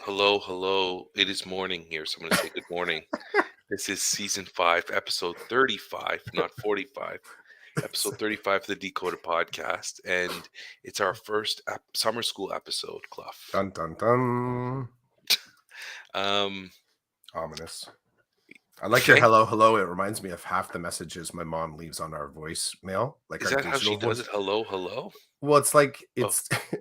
Hello, hello. It is morning here, so I'm going to say good morning. This is season 5, episode 35, not 45. Episode 35 of the Decoded podcast, and it's our first summer school episode, Clough. Dun dun dun. Um, Ominous. I like your thank. hello, hello. It reminds me of half the messages my mom leaves on our voicemail, like Is our that how she digital does voice. it? Hello, hello. Well, it's like Oh,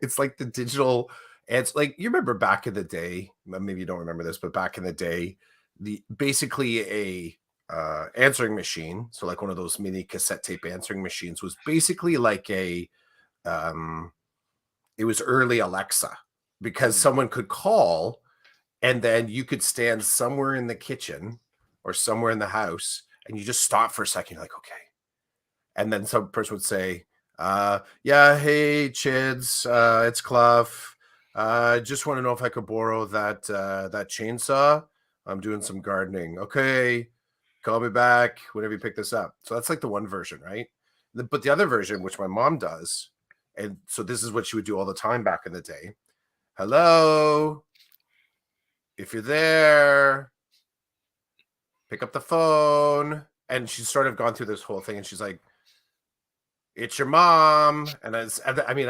it's like the digital. It's like you remember back in the day. Maybe you don't remember this, but back in the day, the basically a answering machine. So like one of those mini cassette tape answering machines was basically like a um, it was early Alexa because mm, someone could call and then you could stand somewhere in the kitchen or somewhere in the house and you just stop for a second. You're like, okay. And then some person would say, yeah, hey, Chids, it's Clough. Just want to know if I could borrow that chainsaw. I'm doing some gardening. Okay, call me back whenever you pick this up. So that's like the one version, right? But the other version, which my mom does, and so this is what she would do all the time back in the day. Hello, if you're there, pick up the phone. And she's sort of gone through this whole thing and she's like, it's your mom. And I mean,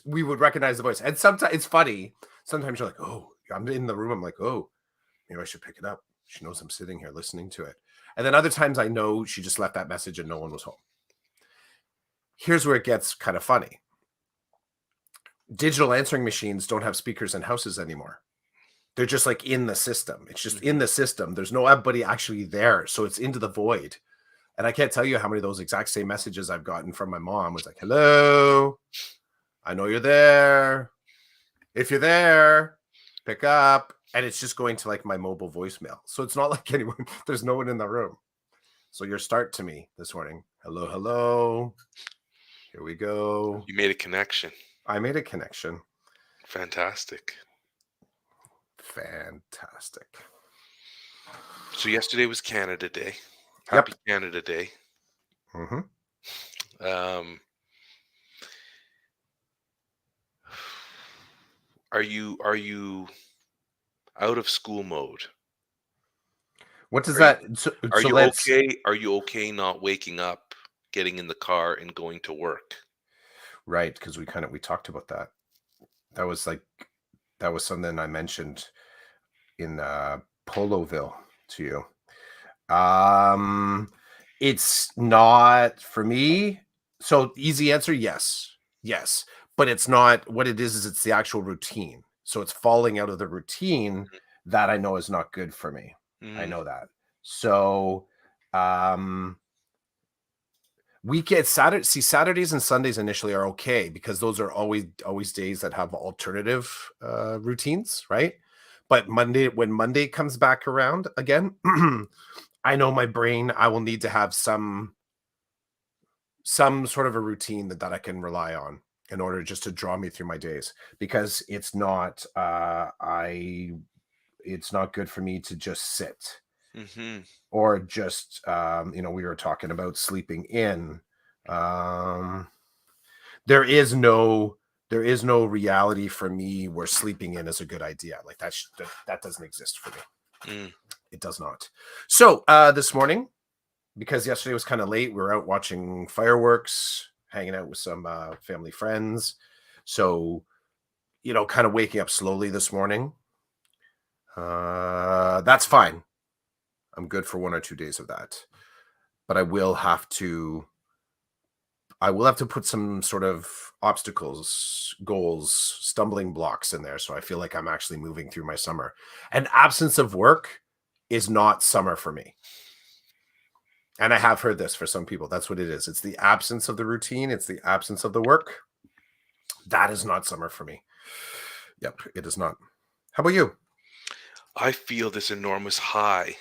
we would recognize the voice. And sometimes it's funny. Sometimes you're like, oh, I'm in the room. I'm like, oh, maybe I should pick it up. She knows I'm sitting here listening to it. And then other times I know she just left that message and no one was home. Here's where it gets kind of funny. Digital answering machines don't have speakers in houses anymore. They're just like in the system. It's just in mhm. the system. There's nobody actually there. So it's into the void. And I can't tell you how many of those exact same messages I've gotten from my mom was like, hello, I know you're there. If you're there, pick up. And it's just going to like my mobile voicemail. So it's not like anyone, there's no one in the room. So your start to me this morning. Hello, hello. Here we go. You made a connection. I made a connection. Fantastic. Fantastic. So yesterday was Canada Day. Yep. Happy Canada Day. Mm-hmm. Um, are you out of school mode? What does Are you that? So, are so you let's okay? Are you okay not waking up, getting in the car and going to work? right because we talked about that. That was like that was something I mentioned in Poloville to you. It's not for me. So easy answer, yes. Yes. But it's not what it is it's the actual routine. So it's falling out of the routine that I know is not good for me. I Mm, know that. So um weekend Saturdays and Sundays initially are okay because those are always days that have alternative routines, right? But when Monday comes back around again, I know my brain, I will need to have some sort of a routine that I can rely on in order just to draw me through my days because it's not good for me to just sit mhm. or just we were talking about sleeping in. um there is no there is no reality for me where sleeping in is a good idea. Like that doesn't exist for me. Mm. It does not. So this morning, because yesterday was kind of late, we were out watching fireworks, hanging out with some family friends. So kind of waking up slowly this morning. That's fine. I'm good for 1 or 2 days of that, but I will have to put some sort of obstacles, goals, stumbling blocks in there so I feel like I'm actually moving through my summer. An absence of work is not summer for me. And I have heard this for some people. That's what it is. It's the absence of the routine, it's the absence of the work. That is not summer for me. Yep, it is not. How about you? I feel this enormous high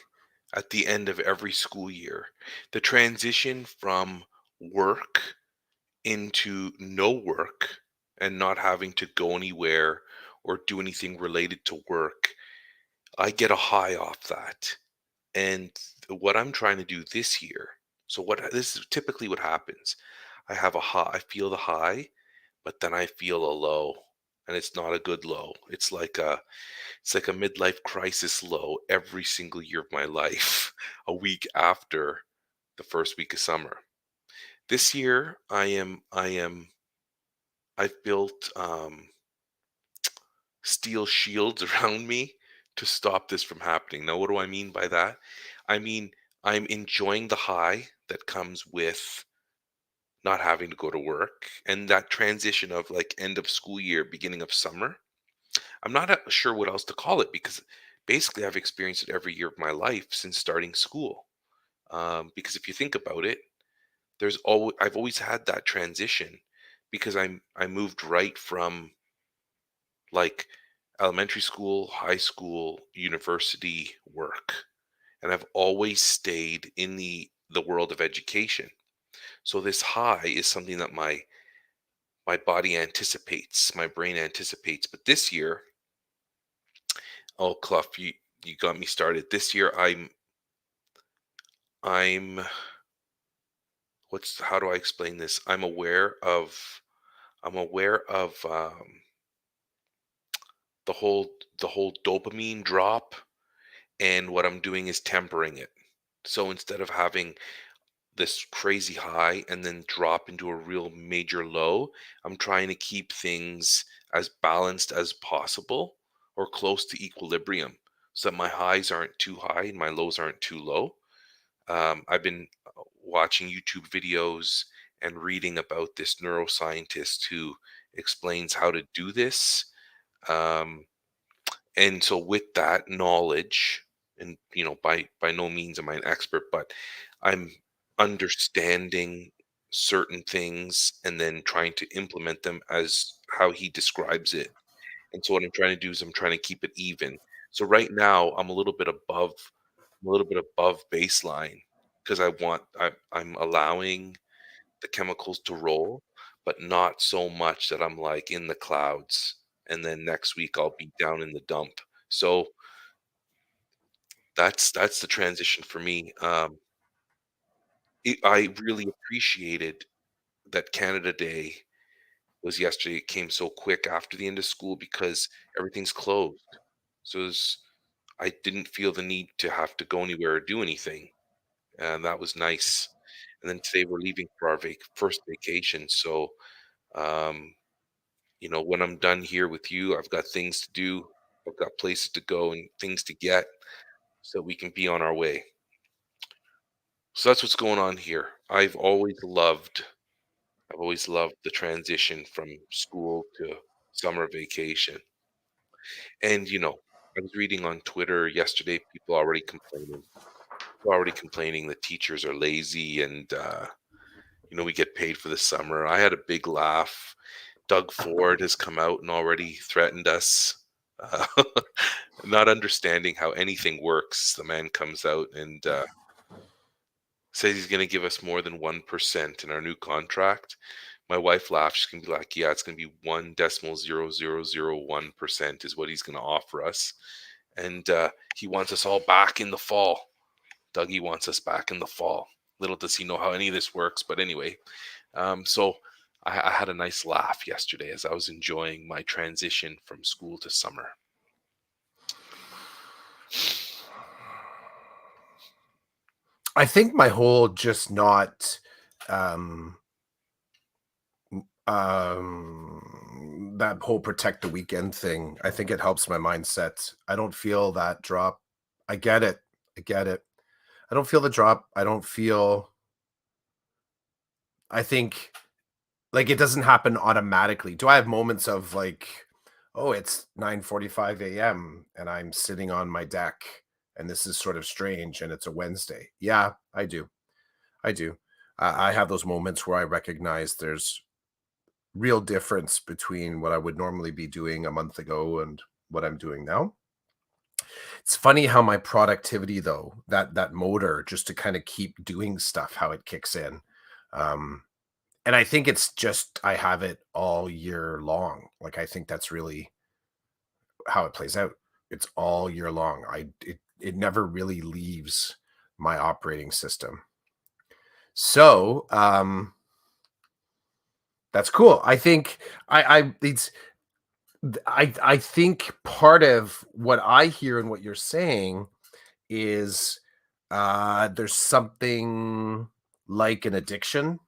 at the end of every school year. The transition from work into no work and not having to go anywhere or do anything related to work, I get a high off that. And what I'm trying to do this year, so what this is typically what happens. I have a high, I feel the high, but then I feel a low. and it's not a good low. It's like a midlife crisis low every single year of my life, a week after the first week of summer. This year, I've built steel shields around me to stop this from happening. Now, what do I mean by that? I mean, I'm enjoying the high that comes with not having to go to work and that transition of like end of school year, beginning of summer. I'm not sure what else to call it because basically I've experienced it every year of my life since starting school. Because if you think about it, I've always had that transition because I moved right from like elementary school, high school, university, work, and I've always stayed in the world of education. So this high is something that my body anticipates, my brain anticipates. But this year, oh Clough, you got me started. This year I'm what's how do I explain this? I'm aware of the whole dopamine drop, and what I'm doing is tempering it. So instead of having this crazy high and then drop into a real major low, I'm trying to keep things as balanced as possible or close to equilibrium so that my highs aren't too high and my lows aren't too low. I've been watching YouTube videos and reading about this neuroscientist who explains how to do this. Um, and so with that knowledge, and by no means am I an expert, but I'm understanding certain things and then trying to implement them as how he describes it. And so what I'm trying to do is I'm trying to keep it even. So right now I'm a little bit above baseline because I'm allowing the chemicals to roll, but not so much that I'm like in the clouds. And then next week I'll be down in the dump. So that's the transition for me. I really appreciated that Canada Day was yesterday. It came so quick after the end of school because everything's closed. So I didn't feel the need to have to go anywhere or do anything, and that was nice. And then today we're leaving for our first vacation. So, um, when I'm done here with you, I've got things to do. I've got places to go and things to get so we can be on our way. So that's what's going on here. I've always loved the transition from school to summer vacation. And I was reading on Twitter yesterday, people already complaining that teachers are lazy and we get paid for the summer. I had a big laugh. Doug Ford has come out and already threatened us. Uh, not understanding how anything works, the man comes out and says he's going to give us more than 1% in our new contract. My wife laughs. She's going to be like, yeah, it's going to be 1.0001% is what he's going to offer us. And he wants us all back in the fall. Dougie wants us back in the fall. Little does he know how any of this works. But anyway, so I had a nice laugh yesterday as I was enjoying my transition from school to summer. I think my whole just not um that whole protect the weekend thing, I think it helps my mindset. I don't feel that drop. I get it. I get it. I don't feel the drop. I think like it doesn't happen automatically. Do I have moments of like, oh, it's 9:45 a.m. and I'm sitting on my deck and this is sort of strange and it's a Wednesday? Yeah, I do. I do. I have those moments where I recognize there's real difference between what I would normally be doing a month ago and what I'm doing now. It's funny how my productivity though, that motor just to kind of keep doing stuff, how it kicks in. Um, and I think it's just I have it all year long. Like I think that's really how it plays out. It's all year long. It never really leaves my operating system. So that's cool. I think I it's I think part of what I hear and what you're saying is, there's something like an addiction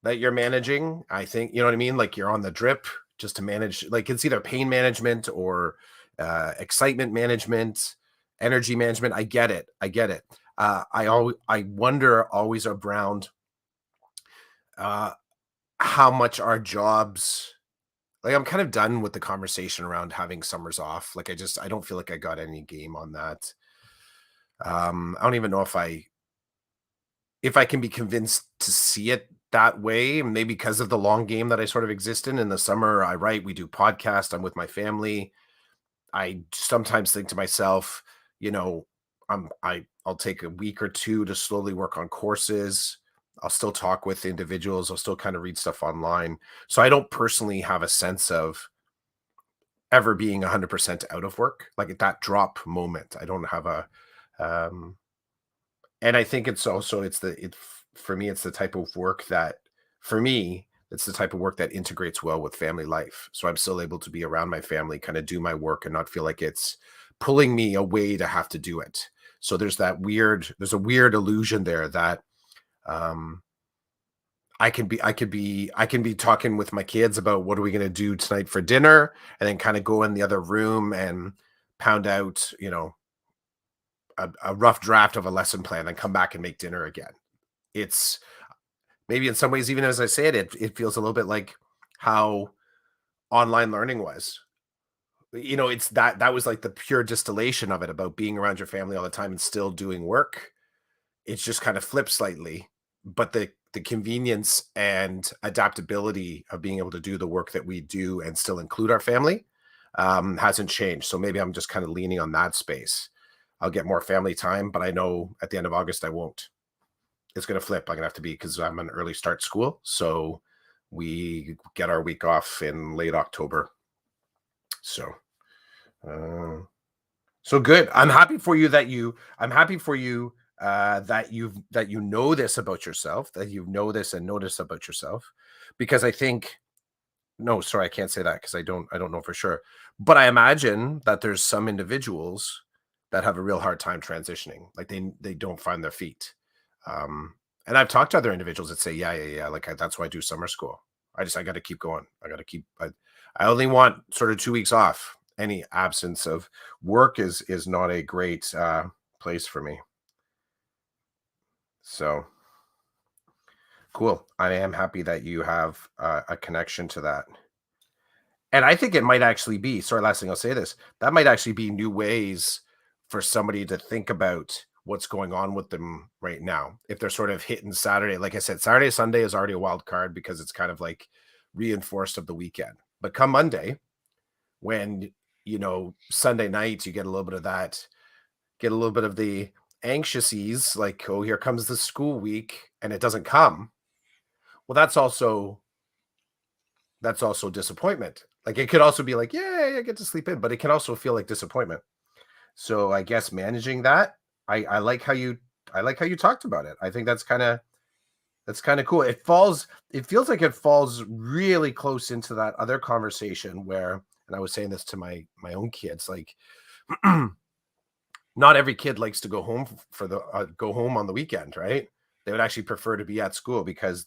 that you're managing. I think, you know what I mean? Like you're on the drip just to manage, like it's either pain management or excitement management, energy management. I get it. I get it. I wonder always around uh, how much our jobs, like I'm kind of done with the conversation around having summers off. Like I don't feel like I got any game on that. I don't even know if I can be convinced to see it that way, maybe because of the long game that I sort of exist in. In the summer, I write, we do podcast, I'm with my family. I sometimes think to myself, you know, I'll take a week or two to slowly work on courses. I'll still talk with individuals. I'll still kind of read stuff online. So I don't personally have a sense of ever being 100% out of work, like at that drop moment. I don't have um, and I think it's also for me, it's the type of work that for me, it's the type of work that integrates well with family life. So I'm still able to be around my family, kind of do my work and not feel like it's pulling me away to have to do it. So there's a weird illusion there that um I can be talking with my kids about what are we going to do tonight for dinner, and then kind of go in the other room and pound out, a rough draft of a lesson plan and come back and make dinner again. It's maybe in some ways, even as I say it, it feels a little bit like how online learning was. It's that was like the pure distillation of it, about being around your family all the time and still doing work. It's just kind of flipped slightly, but the convenience and adaptability of being able to do the work that we do and still include our family hasn't changed. So maybe I'm just kind of leaning on that space. I'll get more family time, but I know at the end of August I won't. It's going to flip. I'm going to have to be, because I'm an early start school. So we get our week off in late October. So, uh, so good. I'm happy for you that you know this about yourself, that you know this and notice about yourself, because I think, no, sorry, I can't say that because I don't know for sure. But I imagine that there's some individuals that have a real hard time transitioning. Like they don't find their feet. Um, and I've talked to other individuals that say, yeah, yeah, yeah. Like that's why I do summer school. I got to keep going. I only want sort of 2 weeks off. Any absence of work is not a great place for me. So cool. I am happy that you have a connection to that. And I think it might actually be, sorry, last thing I'll say this, that might actually be new ways for somebody to think about what's going on with them right now. If they're sort of hitting Saturday, like I said, Saturday, Sunday is already a wild card because it's kind of like reinforced of the weekend. But come Monday, when, Sunday night, you get a little bit of that, get a little bit of the anxiousies, like, oh, here comes the school week, and it doesn't come. Well, that's also disappointment. Like it could also be like, "Yay, I get to sleep in," but it can also feel like disappointment. So I guess managing that, I like how you talked about it. I think that's kind of cool. It feels like it falls really close into that other conversation where, and I was saying this to my own kids, like not every kid likes to go home on the weekend, right? They would actually prefer to be at school because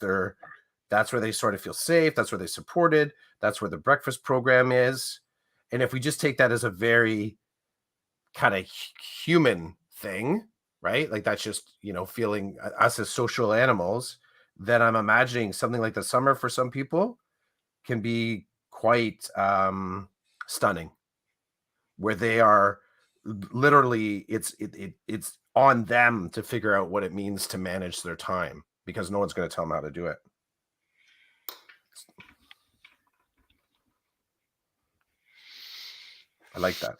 that's where they sort of feel safe. That's where they're supported. That's where the breakfast program is. And if we just take that as a very kind of human thing, right? Like that's just, feeling us as social animals, then I'm imagining something like the summer for some people can be quite stunning, where they are literally it's on them to figure out what it means to manage their time because no one's going to tell them how to do it. I like that.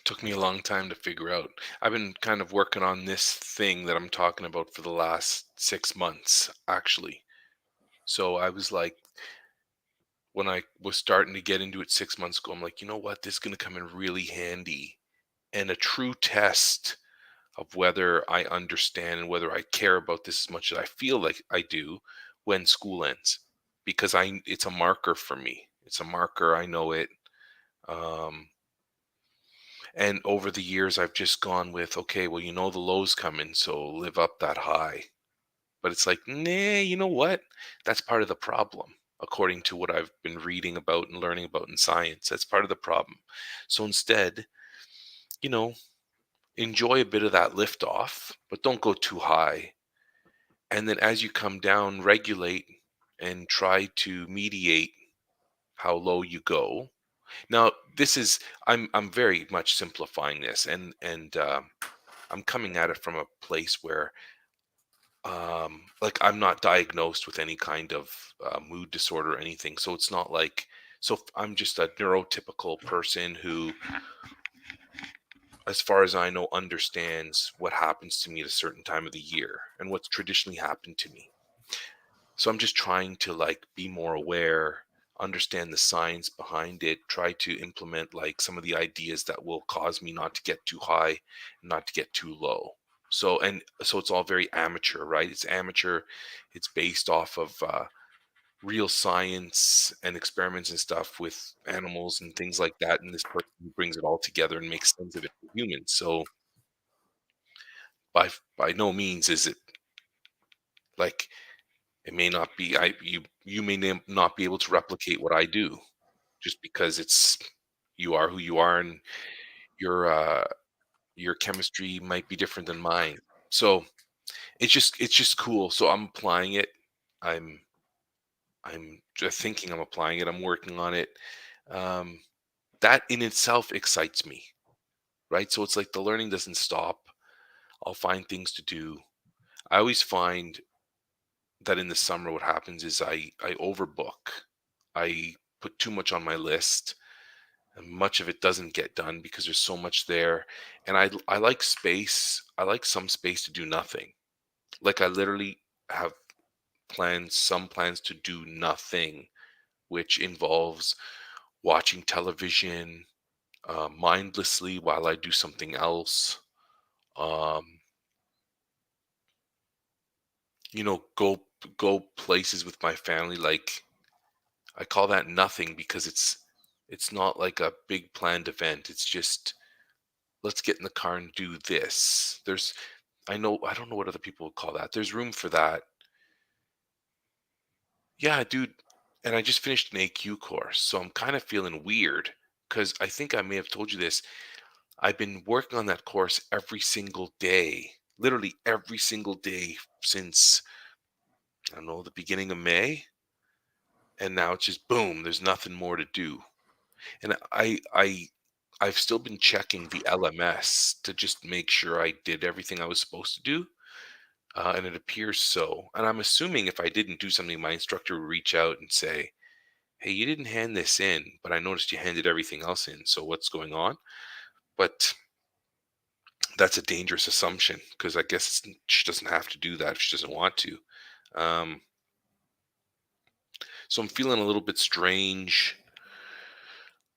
Took me a long time to figure out. I've been kind of working on this thing that I'm talking about for the last 6 months, actually. So I was like, when I was starting to get into it 6 months ago, I'm like, you know what? This is going to come in really handy and a true test of whether I understand and whether I care about this as much as I feel like I do when school ends. because it's a marker for me. It's a marker. I know it. Um, and over the years, I've just gone with, okay, well, the low's coming, so live up that high. But it's like, nah, you know what? That's part of the problem, according to what I've been reading about and learning about in science. That's part of the problem. So instead, you know, enjoy a bit of that lift off, but don't go too high. And then as you come down, regulate and try to mediate how low you go. Now, this is I'm very much simplifying this, and I'm coming at it from a place where like I'm not diagnosed with any kind of mood disorder or anything, so it's not like I'm just a neurotypical person who, as far as I know, understands what happens to me at a certain time of the year and what's traditionally happened to me. So I'm just trying to like be more aware, understand the science behind it, try to implement like some of the ideas that will cause me not to get too high, not to get too low. So it's all very amateur, right? It's amateur. It's based off of real science and experiments and stuff with animals and things like that. And this person brings it all together and makes sense of it for humans. So by no means is it like it may not be you may not be able to replicate what I do just because it's you are who you are and your your chemistry might be different than mine. So it's just cool. So I'm applying it. I'm I'm just thinking I'm applying it. I'm working on it. Um, that in itself excites me, right? So it's like the learning doesn't stop. I'll find things to do. I always find that in the summer what happens is I overbook. I put too much on my list and much of it doesn't get done because there's so much there, and I like space. I like some space to do nothing. Like I literally have some plans to do nothing, which involves watching television mindlessly while I do something else. um go places with my family. Like I call that nothing because it's not like a big planned event. It's just let's get in the car and do this. I don't know what other people would call that. There's room for that. Yeah, dude. And I just finished an AQ course, so I'm kind of feeling weird because I think I may have told you this. I've been working on that course every single day, literally every single day since I don't know the beginning of May, and now it's just boom. There's nothing more to do, and I've still been checking the LMS to just make sure I did everything I was supposed to do. And it appears so. And I'm assuming if I didn't do something, my instructor would reach out and say, "Hey, you didn't hand this in, but I noticed you handed everything else in. So what's going on?" But that's a dangerous assumption because I guess she doesn't have to do that if she doesn't want to. Um, so I'm feeling a little bit strange.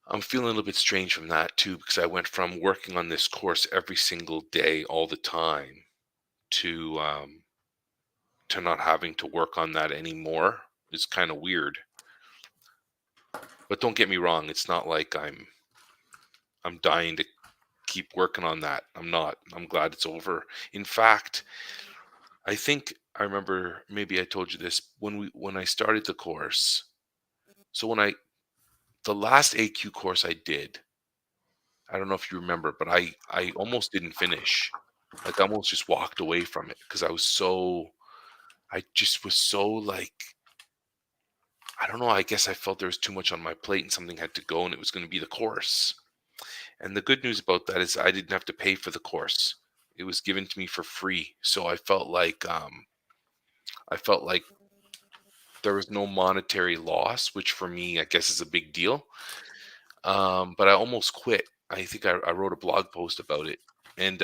I'm feeling a little bit strange from that too because I went from working on this course every single day, all the time, to not having to work on that anymore. It's kind of weird. But don't get me wrong, it's not like I'm dying to keep working on that. I'm not. I'm glad it's over. In fact, I think I remember maybe I told you this when I started the course. So the last AQ course I did, I don't know if you remember, but I almost didn't finish. Like I almost just walked away from it because I just was so like I don't know, I guess I felt there was too much on my plate and something had to go and it was going to be the course. And the good news about that is I didn't have to pay for the course. It was given to me for free. So I felt like there was no monetary loss, which for me I guess is a big deal. But I almost quit. I think I wrote a blog post about it. And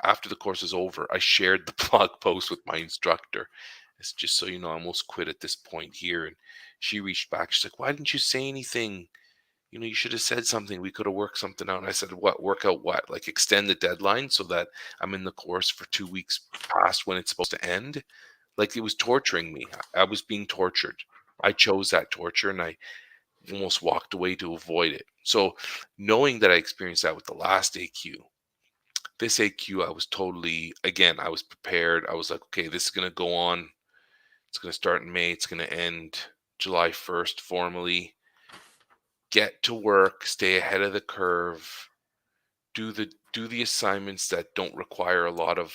after the course was over, I shared the blog post with my instructor. It's just so you know, I almost quit at this point here. And she reached back. She's like, "Why didn't you say anything? You should have said something. We could have worked something out." And I said, "What? Work out what? Like extend the deadline so that I'm in the course for 2 weeks past when it's supposed to end?" Like it was torturing me. I was being tortured. I chose that torture and I almost walked away to avoid it. So knowing that I experienced that with the last AQ, this AQ, I was totally, again, I was prepared. I was like, okay, this is going to go on. It's going to start in May. It's going to end July 1st formally. Get to work, stay ahead of the curve, do the assignments that don't require a lot of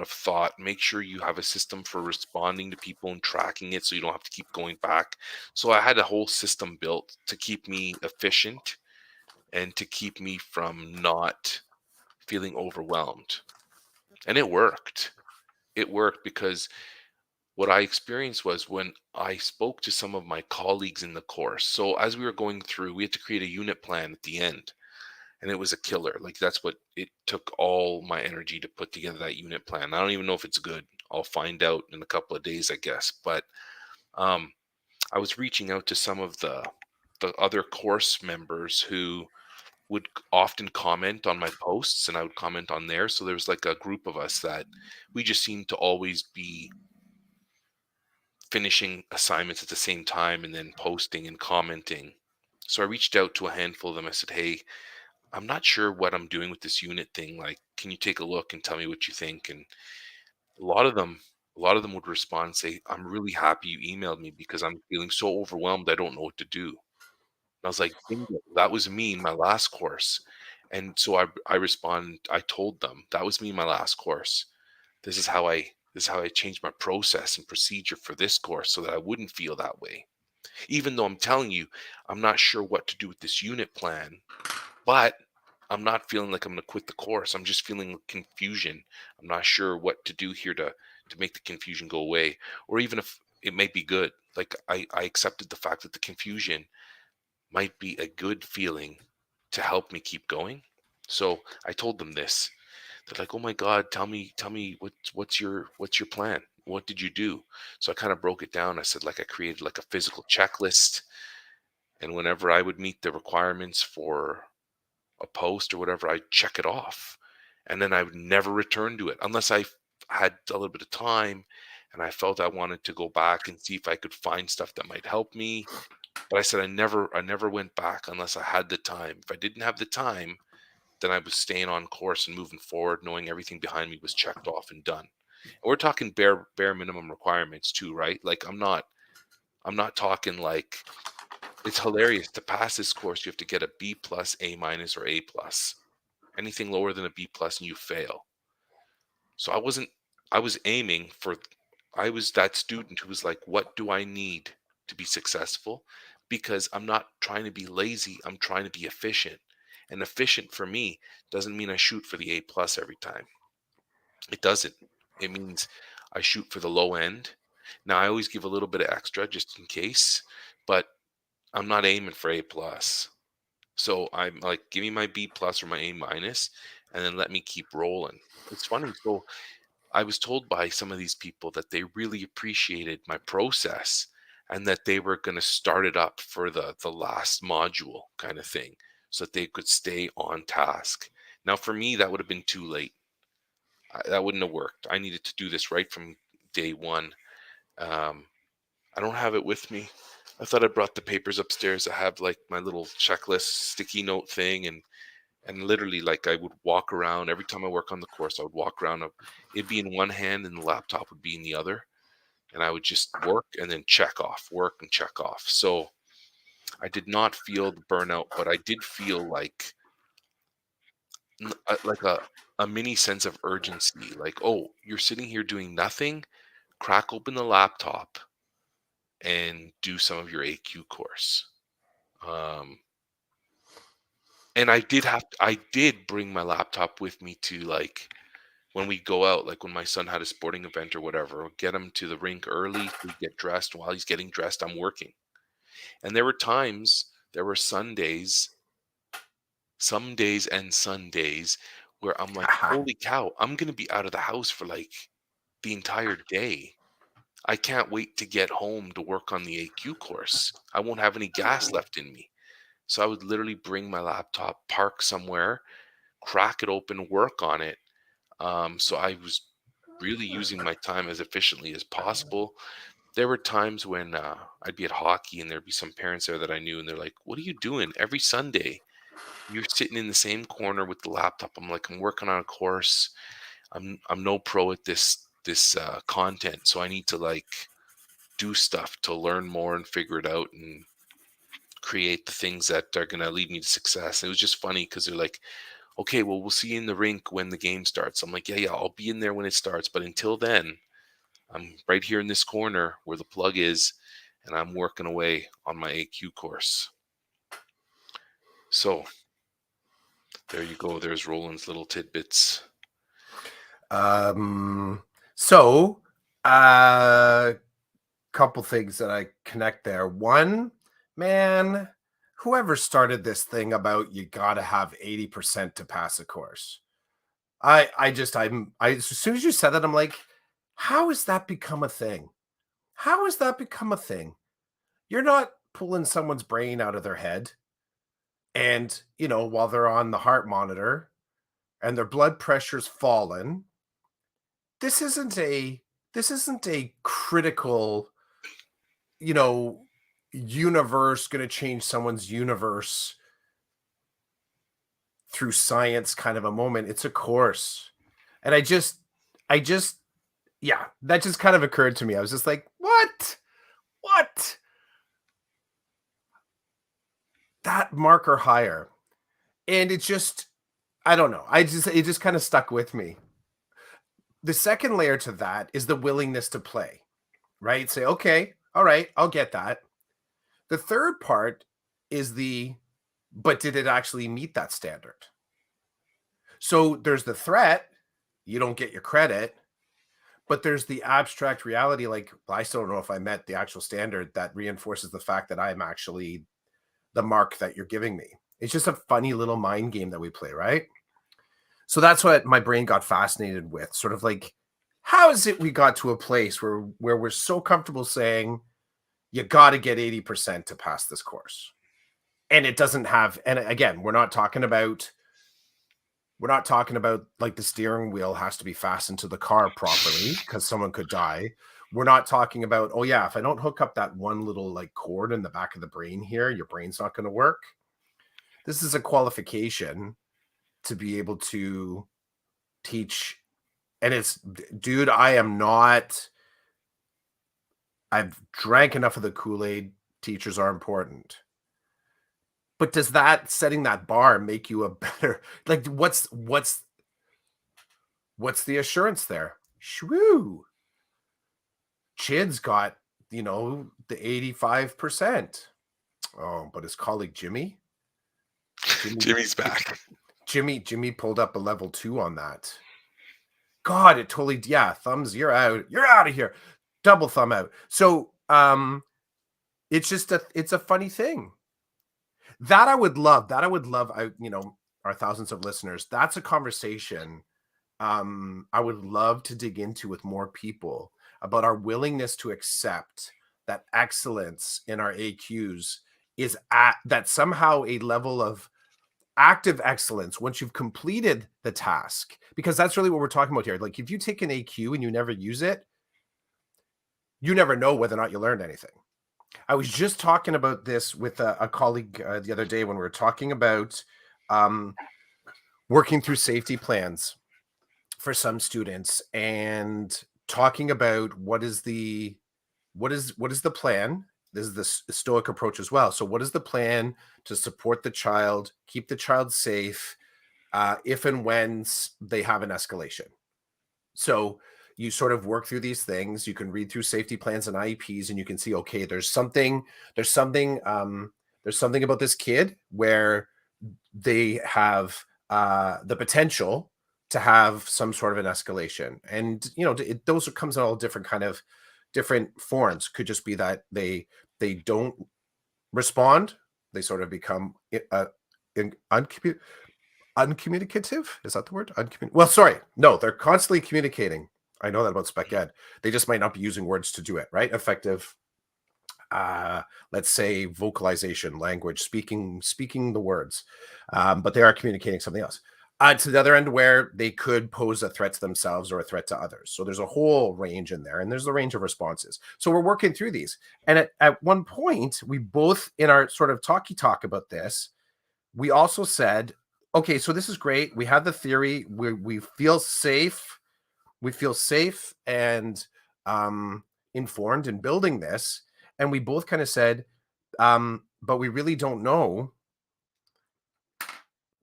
thought. Make sure you have a system for responding to people and tracking it so you don't have to keep going back. So I had a whole system built to keep me efficient and to keep me from not feeling overwhelmed. And it worked. It worked because what I experienced was when I spoke to some of my colleagues in the course. So as we were going through, we had to create a unit plan at the end, and it was a killer. Like that's what it took all my energy to put together that unit plan. I don't even know if it's good. I'll find out in a couple of days, I guess. But um, I was reaching out to some of the other course members who would often comment on my posts, and I would comment on theirs. So there was like a group of us that we just seemed to always be finishing assignments at the same time and then posting and commenting. So I reached out to a handful of them. I said, "Hey, I'm not sure what I'm doing with this unit thing. Like, can you take a look and tell me what you think?" And a lot of them, a lot of them would respond and say, "I'm really happy you emailed me because I'm feeling so overwhelmed. I don't know what to do." And I was like, "Bingo, that was me in my last course." And so I respond, I told them that was me in my last course. This is how I changed my process and procedure for this course so that I wouldn't feel that way. Even though I'm telling you, I'm not sure what to do with this unit plan, but I'm not feeling like I'm going to quit the course. I'm just feeling confusion. I'm not sure what to do here to make the confusion go away, or even if it might be good. Like I accepted the fact that the confusion might be a good feeling to help me keep going. So I told them this. They're like, "Oh my God, tell me what's your plan? What did you do?" So I kind of broke it down. I said, like, I created like a physical checklist, and whenever I would meet the requirements for a post or whatever, I'd check it off, and then I would never return to it unless had a little bit of time, and I felt I wanted to go back and see if I could find stuff that might help me. But I said I never went back unless I had the time. If I didn't have the time, then I was staying on course and moving forward, knowing everything behind me was checked off and done. And we're talking bare minimum requirements too, right? Like I'm not talking like it's hilarious to pass this course. You have to get a B plus, A minus, or A plus. Anything lower than a B plus, and you fail. So I was aiming for. I was that student who was like, what do I need to be successful? Because I'm not trying to be lazy. I'm trying to be efficient. And efficient for me doesn't mean I shoot for the A plus every time. It doesn't. It means I shoot for the low end. Now I always give a little bit of extra just in case, but I'm not aiming for A plus. So I'm like, give me my B plus or my A minus, and then let me keep rolling. It's funny. So I was told by some of these people that they really appreciated my process and that they were going to start it up for the last module kind of thing so that they could stay on task. Now for me that would have been too late. That wouldn't have worked. I needed to do this right from day one. Um, I don't have it with me. I thought I brought the papers upstairs. I have like my little checklist sticky note thing, and literally like I would walk around every time I work on the course. I would walk around. It'd be in one hand, and the laptop would be in the other, and I would just work and then check off, work and check off. So I did not feel the burnout, but I did feel like like a mini sense of urgency. Like, oh, you're sitting here doing nothing. Crack open the laptop and do some of your AQ course. Um, and I did bring my laptop with me to like when we go out, like when my son had a sporting event or whatever, get him to the rink early so he get dressed. While he's getting dressed, I'm working. And there were Sundays, some days and Sundays where I'm like, Aha. holy cow, I'm gonna be out of the house for like the entire day. I can't wait to get home to work on the AQ course. I won't have any gas left in me. So I would literally bring my laptop, park somewhere, crack it open, work on it. So I was really using my time as efficiently as possible. there were times when I'd be at hockey and there'd be some parents there that I knew, and they're like, "What are you doing every Sunday? You're sitting in the same corner with the laptop." I'm like, "I'm working on a course. I'm no pro at this content, so I need to like do stuff to learn more and figure it out and create the things that are gonna lead me to success." And it was just funny because they're like, "Okay, well, we'll see you in the rink when the game starts." I'm like, "Yeah, yeah, I'll be in there when it starts, but until then, I'm right here in this corner where the plug is, and I'm working away on my AQ course." So there you go. There's Roland's little tidbits. Um, so, uh, couple things that I connect there. One, man, whoever started this thing about you got to have 80% to pass a course. As soon as you said that, I'm like, how has that become a thing? How has that become a thing? You're not pulling someone's brain out of their head and, while they're on the heart monitor and their blood pressure's fallen. This isn't a critical, you know, universe going to change someone's universe through science kind of a moment. It's a course. And I just yeah, that just kind of occurred to me. I was just like, "What? What? That marker higher." And I don't know. It just kind of stuck with me. The second layer to that is the willingness to play, right? Say, "Okay, all right, I'll get that." The third part is but did it actually meet that standard? So there's the threat, you don't get your credit, but there's the abstract reality, like, "Well, I still don't know if I met the actual standard that reinforces the fact that I'm actually the mark that you're giving me." It's just a funny little mind game that we play, right? So that's what my brain got fascinated with, sort of like, how is it we got to a place where we're so comfortable saying, you got to get 80% to pass this course? And it doesn't have, and again, we're not talking about like the steering wheel has to be fastened to the car properly because someone could die. We're not talking about, oh yeah, if I don't hook up that one little like cord in the back of the brain here, your brain's not going to work. This is a qualification to be able to teach. And dude, I've drank enough of the Kool-Aid. Teachers are important. But does that setting that bar make you a better, like, what's the assurance there? Shwoo. Chid's got, the 85%. Oh, but his colleague Jimmy, Jimmy's back. Jimmy pulled up a level 2 on that. God, it totally, yeah, thumbs, you're out. You're out of here. Double thumb out. So, it's a funny thing. That I would love. Our thousands of listeners. That's a conversation I would love to dig into with more people about our willingness to accept that excellence in our AQs is at that somehow a level of active excellence once you've completed the task, because that's really what we're talking about here. Like, if you take an AQ and you never use it, you never know whether or not you learned anything. I was just talking about this with a colleague the other day when we were talking about um, working through safety plans for some students and talking about what is the plan. This is the stoic approach as well. So what is the plan to support the child, keep the child safe, if and when they have an escalation? So you sort of work through these things. You can read through safety plans and IEPs, and you can see, okay, there's something, there's something about this kid where they have the potential to have some sort of an escalation. And those comes in all different forms. Could just be that they don't respond. They sort of become uncommunicative. Is that the word? Well, sorry. No, they're constantly communicating. I know that about spec ed. They just might not be using words to do it, right? Effective, let's say vocalization, language, speaking the words. But they are communicating something else. To the other end where they could pose a threat to themselves or a threat to others. So there's a whole range in there, and there's a range of responses. So we're working through these. And at one point, we both, in our sort of talky talk about this, we also said, okay, so this is great. We have the theory. We feel safe. We feel safe and informed in building this. And we both kind of said, but we really don't know.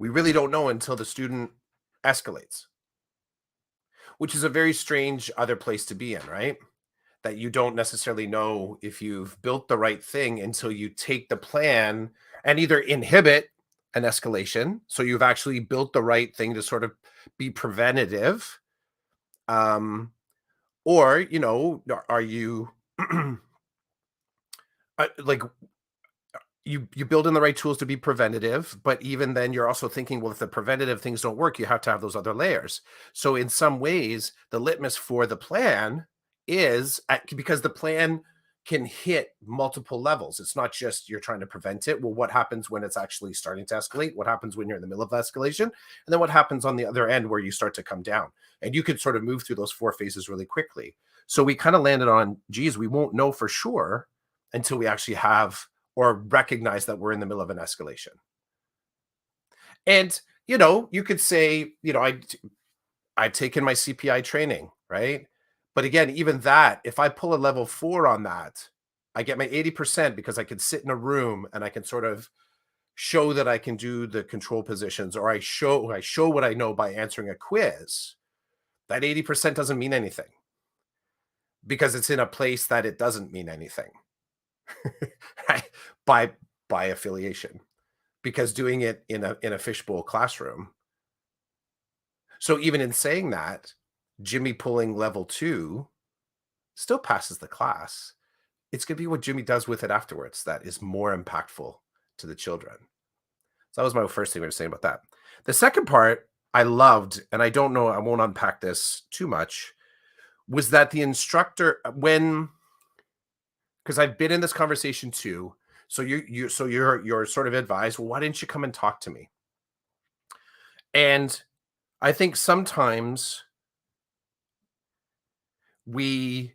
We really don't know until the student escalates, which is a very strange other place to be in, right? That you don't necessarily know if you've built the right thing until you take the plan and either inhibit an escalation. So you've actually built the right thing to sort of be preventative. Or, are you like you build in the right tools to be preventative, but even then you're also thinking, well, if the preventative things don't work, you have to have those other layers. So in some ways, the litmus for the plan is because the plan can hit multiple levels. It's not just you're trying to prevent it. Well, what happens when it's actually starting to escalate? What happens when you're in the middle of escalation? And then what happens on the other end where you start to come down? And you could sort of move through those 4 phases really quickly. So we kind of landed on, geez, we won't know for sure until we actually have or recognize that we're in the middle of an escalation. And, you could say, I've taken my CPI training, right? But again, even that, if I pull a level 4 on that, I get my 80% because I can sit in a room and I can sort of show that I can do the control positions, or I show what I know by answering a quiz. That 80% doesn't mean anything because it's in a place that it doesn't mean anything by by affiliation, because doing it in a fishbowl classroom. So even in saying that, Jimmy pulling level 2 still passes the class. It's going to be what Jimmy does with it afterwards that is more impactful to the children. So that was my first thing we were saying about that. The second part I loved, and I don't know, I won't unpack this too much, was that the instructor, because I've been in this conversation too. So you're sort of advised, well, why didn't you come and talk to me? And I think sometimes we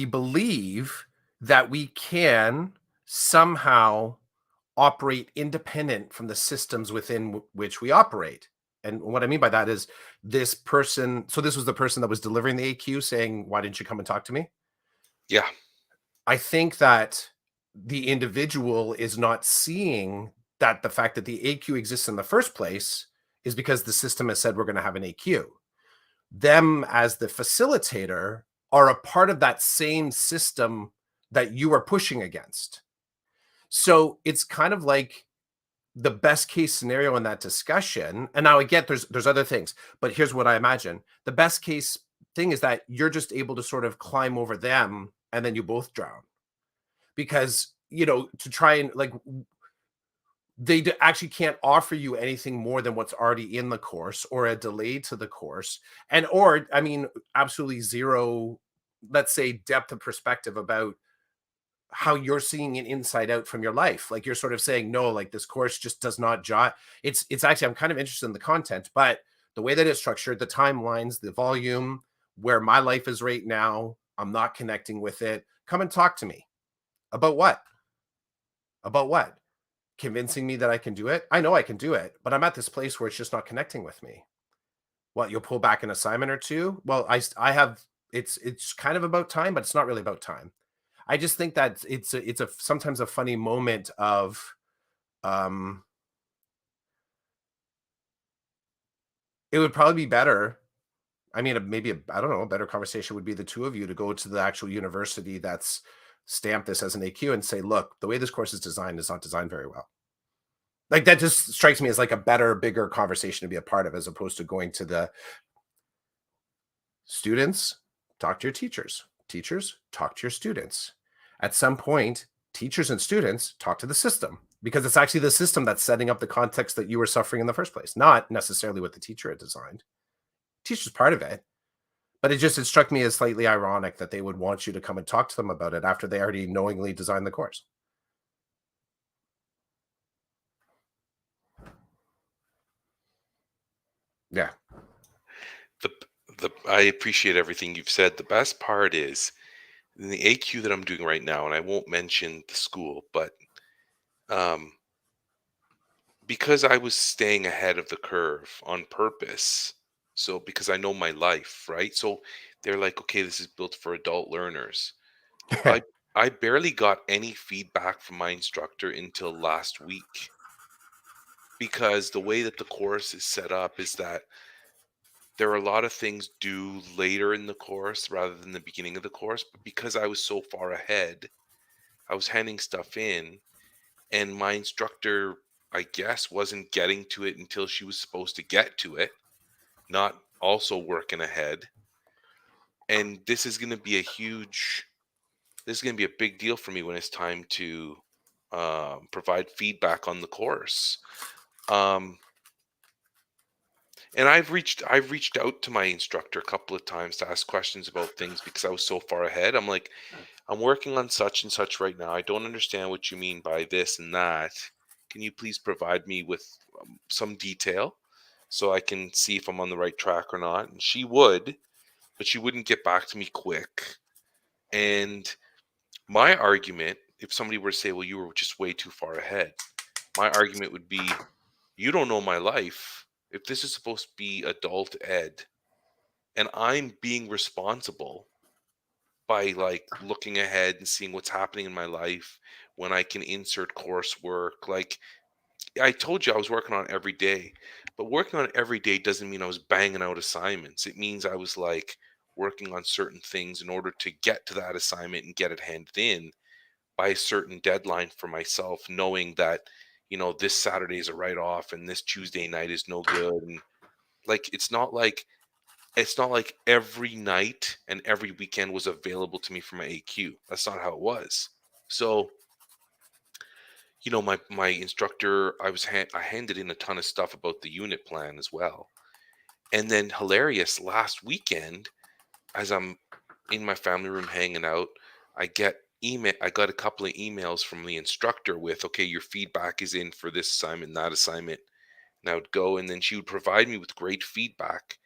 believe that we can somehow operate independent from the systems within which we operate. And what I mean by that is this person, so this was the person that was delivering the AQ saying, why didn't you come and talk to me? Yeah. I think that the individual is not seeing that the fact that the AQ exists in the first place is because the system has said we're going to have an AQ. Them as the facilitator are a part of that same system that you are pushing against. So it's kind of like the best case scenario in that discussion. And now I get there's other things, but here's what I imagine. The best case thing is that you're just able to sort of climb over them and then you both drown. Because, to try and like they actually can't offer you anything more than what's already in the course or a delay to the course. And or I mean absolutely zero, let's say, depth of perspective about how you're seeing it inside out from your life. Like you're sort of saying, no, like this course just does not jot. It's actually, I'm kind of interested in the content, but the way that it's structured, the timelines, the volume, where my life is right now, I'm not connecting with it. Come and talk to me. About what? About what? Convincing me that I can do it? I know I can do it, but I'm at this place where it's just not connecting with me. What, you'll pull back an assignment or two? Well, I have, it's kind of about time, but it's not really about time. I just think that it's a sometimes a funny moment of um it would probably be better. I mean, maybe I don't know, a better conversation would be the two of you to go to the actual university that's stamped this as an AQ and say, look, the way this course is not designed very well. Like that just strikes me as like a better, bigger conversation to be a part of, as opposed to going to the students, talk to your teachers. Teachers, talk to your students. At some point, teachers and students talk to the system, because it's actually the system that's setting up the context that you were suffering in the first place, not necessarily what the teacher had designed. Teacher's part of it, but it struck me as slightly ironic that they would want you to come and talk to them about it after they already knowingly designed the course. Yeah. The I appreciate everything you've said. The best part is in the AQ that I'm doing right now, and I won't mention the school, but um, because I was staying ahead of the curve on purpose. So because I know my life, right? So they're like, okay, this is built for adult learners. I I barely got any feedback from my instructor until last week because the way that the course is set up is that there are a lot of things due later in the course rather than the beginning of the course. But because I was so far ahead, I was handing stuff in, and my instructor, I guess, wasn't getting to it until she was supposed to get to it, not also working ahead. And this is going to be a big deal for me when it's time to provide feedback on the course. Um, and I've reached out to my instructor a couple of times to ask questions about things because I was so far ahead. I'm like, I'm working on such and such right now. I don't understand what you mean by this and that. Can you please provide me with some detail so I can see if I'm on the right track or not? And she would, but she wouldn't get back to me quick. And my argument, if somebody were to say, well, you were just way too far ahead, my argument would be, you don't know my life. If this is supposed to be adult ed and I'm being responsible by like looking ahead and seeing what's happening in my life when I can insert coursework. Like I told you, I was working on it every day, but working on it every day doesn't mean I was banging out assignments. It means I was like working on certain things in order to get to that assignment and get it handed in by a certain deadline for myself, knowing that, this Saturday is a write off and this Tuesday night is no good. And like, it's not like every night and every weekend was available to me for my AQ. That's not how it was. So, my instructor, I handed in a ton of stuff about the unit plan as well. And then hilarious last weekend, as I'm in my family room hanging out, I got a couple of emails from the instructor with, okay, your feedback is in for this assignment, that assignment. And I would go and then she would provide me with great feedback.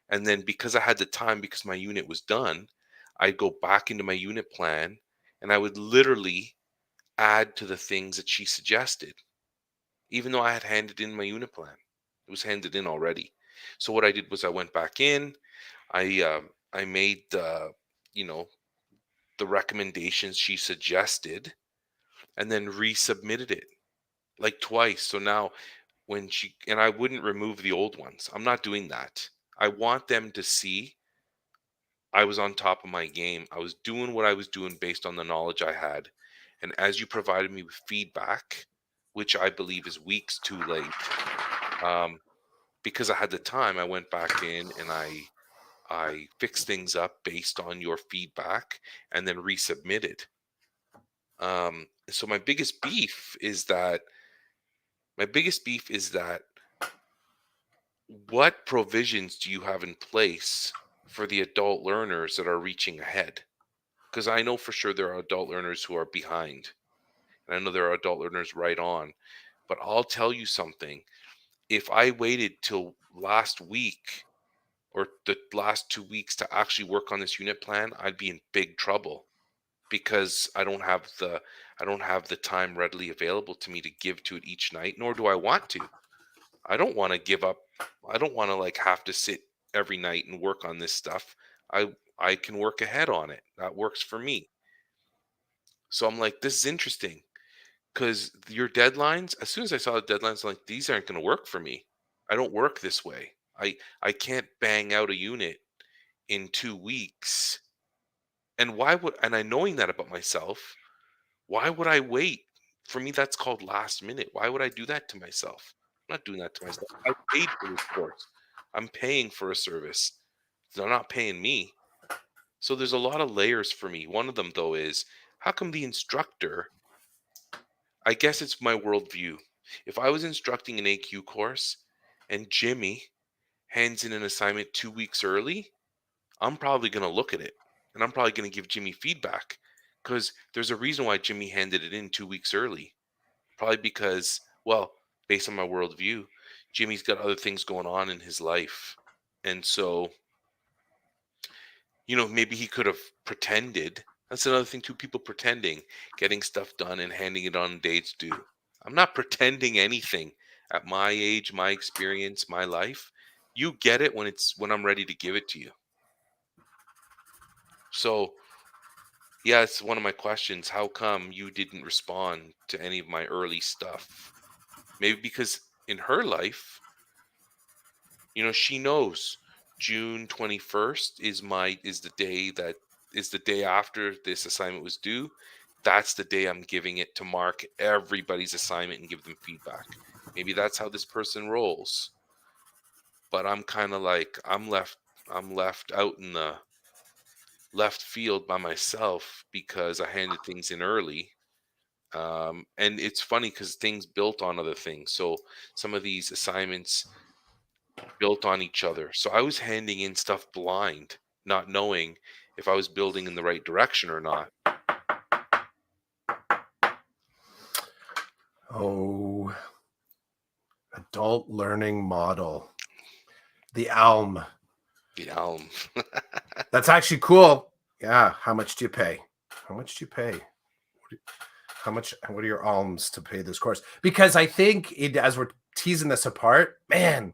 And then because I had the time, because my unit was done, I'd go back into my unit plan and I would literally add to the things that she suggested, even though I had handed in my unit plan. It was handed in already. So what I did was I went back in, I made you know, the recommendations she suggested and then resubmitted it like twice. So now and I wouldn't remove the old ones. I'm not doing that. I want them to see I was on top of my game. I was doing what I was doing based on the knowledge I had. And as you provided me with feedback, which I believe is weeks too late, um, because I had the time, I went back in and I fixed things up based on your feedback and then resubmitted. So my biggest beef is that what provisions do you have in place for the adult learners that are reaching ahead? Because I know for sure there are adult learners who are behind, and I know there are adult learners right on. But I'll tell you something. If I waited till last week or the last 2 weeks to actually work on this unit plan, I'd be in big trouble because I don't have the time readily available to me to give to it each night, nor do I want to. I don't want to give up. I don't want to like have to sit every night and work on this stuff. I can work ahead on it. That works for me. So I'm like, this is interesting because your deadlines, as soon as I saw the deadlines, I'm like, these aren't going to work for me. I don't work this way. I can't bang out a unit in 2 weeks. And I knowing that about myself, why would I wait? For me, that's called last minute. Why would I do that to myself? I'm not doing that to myself. I paid for this course. I'm paying for a service. They're not paying me. So there's a lot of layers for me. One of them though is how come the instructor, I guess it's my worldview. If I was instructing an AQ course and Jimmy hands in an assignment 2 weeks early, I'm probably going to look at it and I'm probably going to give Jimmy feedback because there's a reason why Jimmy handed it in 2 weeks early. Probably because, well, based on my worldview, Jimmy's got other things going on in his life. And so, maybe he could have pretended. That's another thing too, people pretending, getting stuff done and handing it on dates due. I'm not pretending anything at my age, my experience, my life. You get it when I'm ready to give it to you. So, yeah, it's one of my questions. How come you didn't respond to any of my early stuff? Maybe because in her life, she knows June 21st is the day after this assignment was due. That's the day I'm giving it to mark everybody's assignment and give them feedback. Maybe that's how this person rolls. But I'm kind of like I'm left out in the left field by myself because I handed things in early. And it's funny because things built on other things. So some of these assignments built on each other. So I was handing in stuff blind, not knowing if I was building in the right direction or not. Oh, adult learning model. The Elm. The elm. That's actually cool. Yeah. How much do you pay? How much do you pay? What are your alms to pay this course? Because I think as we're teasing this apart, man,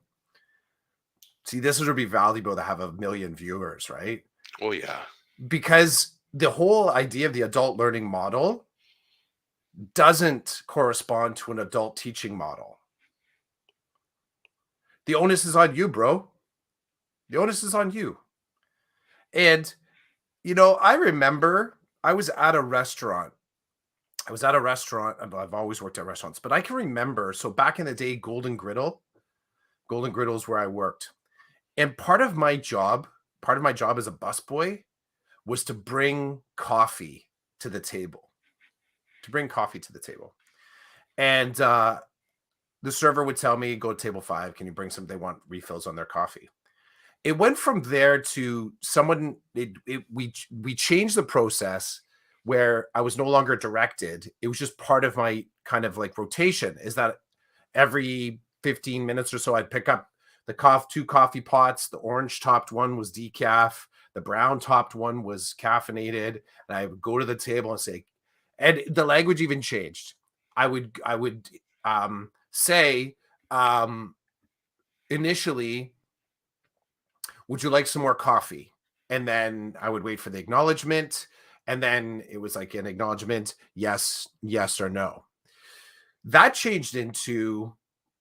see, this would be valuable to have 1 million viewers, right? Oh yeah. Because the whole idea of the adult learning model doesn't correspond to an adult teaching model. The onus is on you, bro. The onus is on you. And, I remember I was at a restaurant. I've always worked at restaurants, but I can remember. So back in the day, Golden Griddle is where I worked. And part of my job as a busboy was to bring coffee to the table. And the server would tell me, go to table 5. Can you bring some? They want refills on their coffee. It went from there to we changed the process where I was no longer directed. It was just part of my kind of like rotation, is that every 15 minutes or so I'd pick up two coffee pots. The orange topped one was decaf, the brown topped one was caffeinated, and I would go to the table and say, and the language even changed. I would say, initially, would you like some more coffee? And then I would wait for the acknowledgement. And then it was like an acknowledgement, yes, yes, or no. That changed into,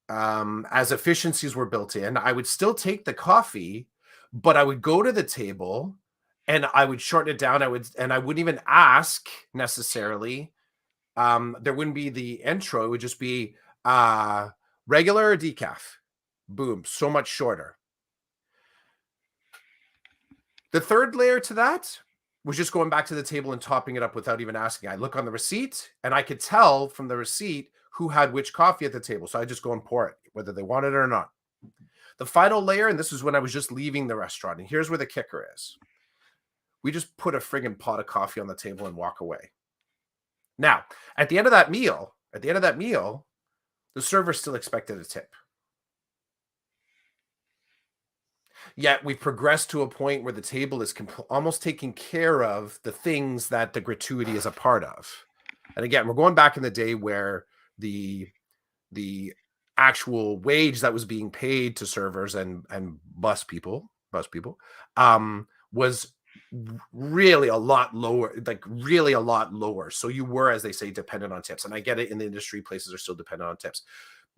as efficiencies were built in, I would still take the coffee, but I would go to the table and I would shorten it down. I wouldn't even ask necessarily. There wouldn't be the intro. It would just be regular or decaf. Boom, so much shorter. The third layer to that was just going back to the table and topping it up without even asking. I look on the receipt and I could tell from the receipt who had which coffee at the table. So I just go and pour it, whether they want it or not. The final layer, and this is when I was just leaving the restaurant, and here's where the kicker is. We just put a friggin' pot of coffee on the table and walk away. Now, at the end of that meal, the server still expected a tip. Yet we've progressed to a point where the table is almost taking care of the things that the gratuity is a part of. And again, we're going back in the day where the actual wage that was being paid to servers and bus people was really a lot lower. So you were, as they say, dependent on tips. And I get it, in the industry, places are still dependent on tips.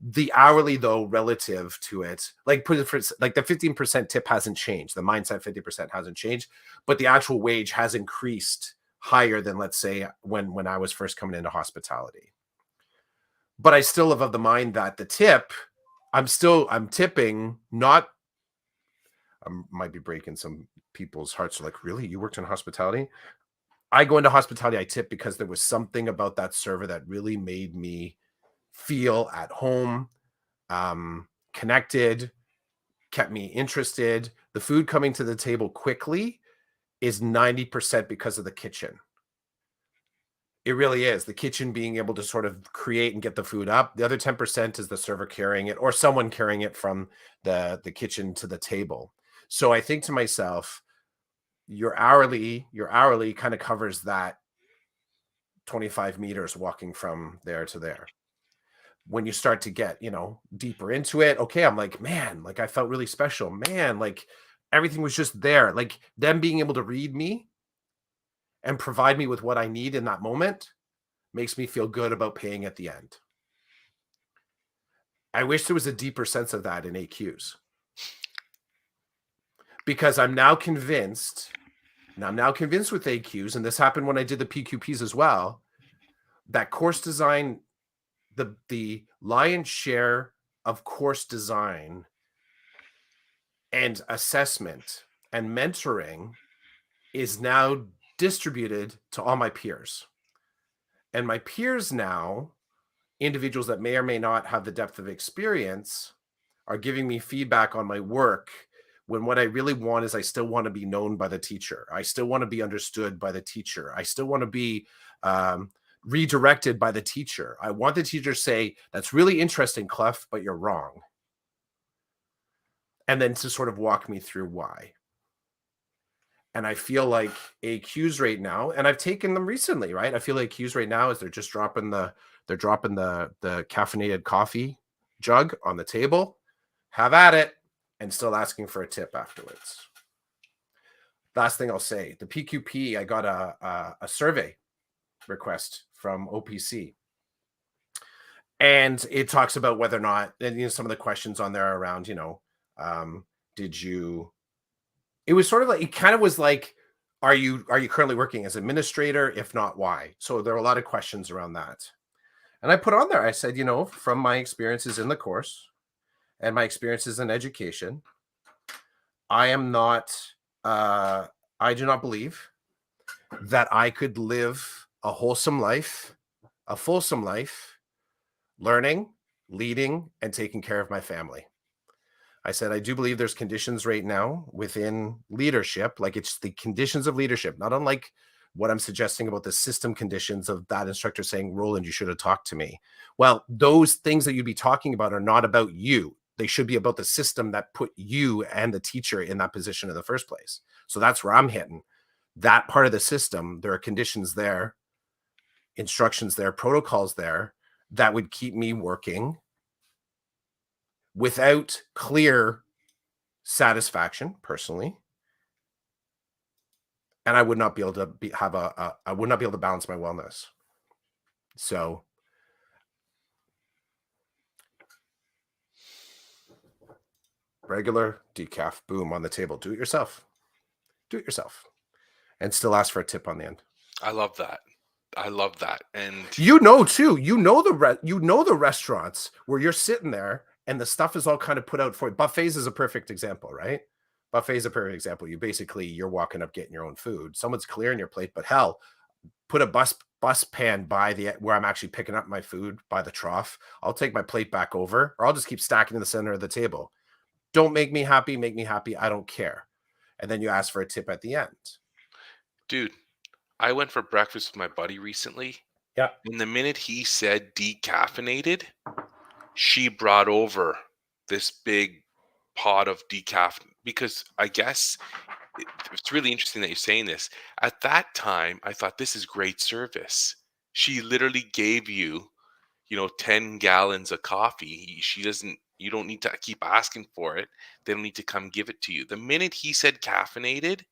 The hourly, though, relative to it, like the 15% tip hasn't changed. The mindset 50% hasn't changed, but the actual wage has increased higher than, let's say, when I was first coming into hospitality. But I still have of the mind that the tip, I'm tipping, not, I might be breaking some people's hearts. They're like, really? You worked in hospitality? I go into hospitality, I tip because there was something about that server that really made me feel at home, connected, kept me interested. The food coming to the table quickly is 90% because of the kitchen. It really is. The kitchen being able to sort of create and get the food up. The other 10% is the server carrying it or someone carrying it from the kitchen to the table. So I think to myself, your hourly kind of covers that 25 meters walking from there to there. When you start to get, deeper into it, okay, I'm like, man, like I felt really special. Man, like everything was just there. Like them being able to read me and provide me with what I need in that moment makes me feel good about paying at the end. I wish there was a deeper sense of that in AQs because I'm now convinced with AQs, and this happened when I did the PQPs as well, that course design, the lion's share of course design and assessment and mentoring is now distributed to all my peers. And my peers now, individuals that may or may not have the depth of experience, are giving me feedback on my work when what I really want is I still want to be known by the teacher. I still want to be understood by the teacher. I still want to be redirected by the teacher. I want the teacher to say, that's really interesting, Clef, but you're wrong. And then to sort of walk me through why. And I feel like AQs right now, and I've taken them recently, right? I feel like AQs right now is they're dropping the caffeinated coffee jug on the table, have at it, and still asking for a tip afterwards. Last thing I'll say, the PQP, I got a survey request from OPC. And it talks about whether or not, and some of the questions on there around, did you, it was sort of like, it kind of was like, are you currently working as administrator? If not, why? So there are a lot of questions around that. And I put on there, I said, from my experiences in the course and my experiences in education, I am not, I do not believe that I could live a wholesome life, a fulsome life, learning, leading, and taking care of my family. I said, I do believe there's conditions right now within leadership, like it's the conditions of leadership, not unlike what I'm suggesting about the system conditions of that instructor saying, Roland, you should have talked to me. Well, those things that you'd be talking about are not about you. They should be about the system that put you and the teacher in that position in the first place. So that's where I'm hitting. That part of the system, there are conditions there, instructions there, protocols there that would keep me working without clear satisfaction personally, and I would not be able to I would not be able to balance my wellness. So regular decaf, boom, on the table. Do it yourself. Do it yourself, and still ask for a tip on the end. I love that. I love that. And Too. The restaurants where you're sitting there and the stuff is all kind of put out for you. Buffets is a perfect example, right? Buffet is a perfect example. You're walking up getting your own food. Someone's clearing your plate, but hell, put a bus pan by the where I'm actually picking up my food by the trough. I'll take my plate back over, or I'll just keep stacking in the center of the table. Don't make me happy, make me happy. I don't care. And then you ask for a tip at the end. dude, I went for breakfast with my buddy recently, Yeah. and the minute he said decaffeinated, she brought over this big pot of decaf because I guess it's really interesting that you're saying this. At that time, I thought this is great service. She literally gave you, 10 gallons of coffee. She doesn't, you don't need to keep asking for it. They don't need to come give it to you. The minute he said caffeinated,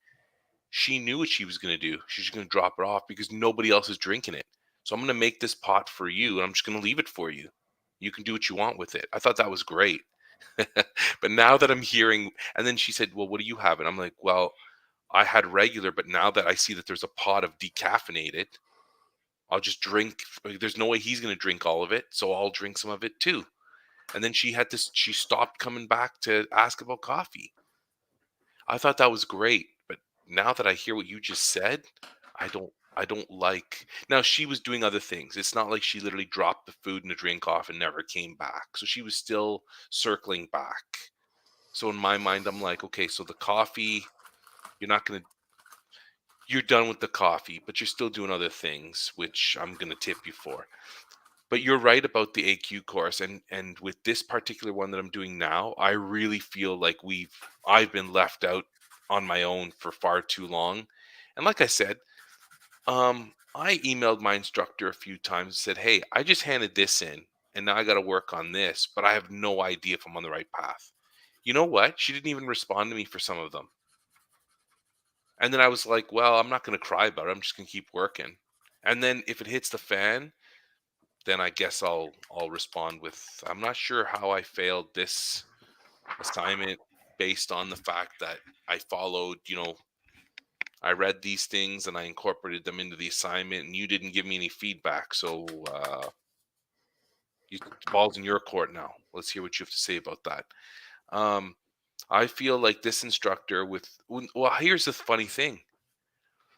she knew what she was going to do. She's going to drop it off because nobody else is drinking it. So I'm going to make this pot for you and I'm just going to leave it for you. You can do what you want with it. I thought that was great. But now that I'm hearing, and then she said, well, what do you have? And I'm like, well, I had regular, but now that I see that there's a pot of decaffeinated, I'll just drink. There's no way he's going to drink all of it. So I'll drink some of it too. And then she stopped coming back to ask about coffee. I thought that was great. But now that I hear what you just said, I don't like. Now she was doing other things. It's not like she literally dropped the food and the drink off and never came back. So she was still circling back. So in my mind, I'm like, okay, so the coffee, you're not gonna you're done with the coffee, but you're still doing other things, which I'm going to tip you for. But you're right about the AQ course, and with this particular one that I'm doing now, I really feel like I've been left out on my own for far too long. And like I said, I emailed my instructor a few times and said, "Hey, I just handed this in, and now I got to work on this, but I have no idea if I'm on the right path." You know what? She didn't even respond to me for some of them. And then I was like, "Well, I'm not going to cry about it. I'm just going to keep working." And then if it hits the fan, then I guess I'll respond with, "I'm not sure how I failed this assignment based on the fact that I followed, I read these things and I incorporated them into the assignment, and you didn't give me any feedback. So the ball's in your court now. Let's hear what you have to say about that." Um, I feel like this instructor well, here's the funny thing.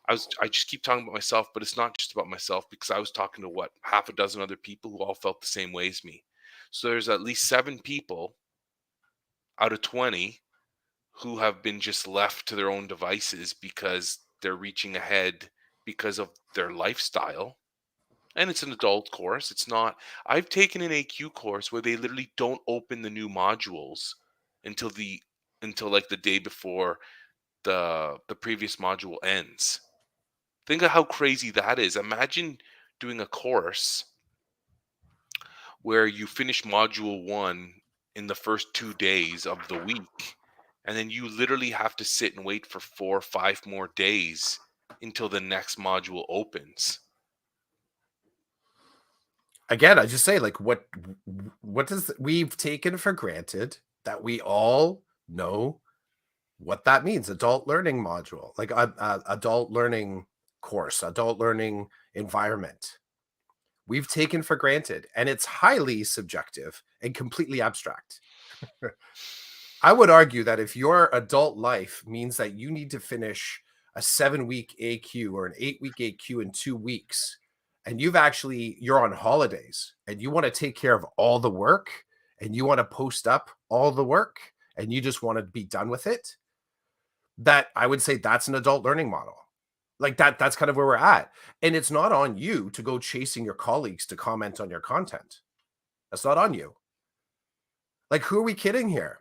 I just keep talking about myself, but it's not just about myself, because I was talking to what, half a dozen other people who all felt the same way as me. So there's at least 7 people out of 20 who have been just left to their own devices because they're reaching ahead because of their lifestyle. And it's an adult course. It's not. I've taken an AQ course where they literally don't open the new modules until like the day before the previous module ends. Think of how crazy that is. Imagine doing a course where you finish module 1 in the first 2 days of the week, and then you literally have to sit and wait for 4 or 5 more days until the next module opens. Again, I just say, like, what does we've taken for granted that we all know what that means. Adult learning module, like adult learning course, adult learning environment. We've taken for granted, and it's highly subjective and completely abstract. I would argue that if your adult life means that you need to finish a 7-week AQ or an 8-week AQ in 2 weeks, and you're on holidays and you want to take care of all the work and you want to post up all the work and you just want to be done with it, that I would say that's an adult learning model. Like that's kind of where we're at. And it's not on you to go chasing your colleagues to comment on your content. That's not on you. Like, who are we kidding here?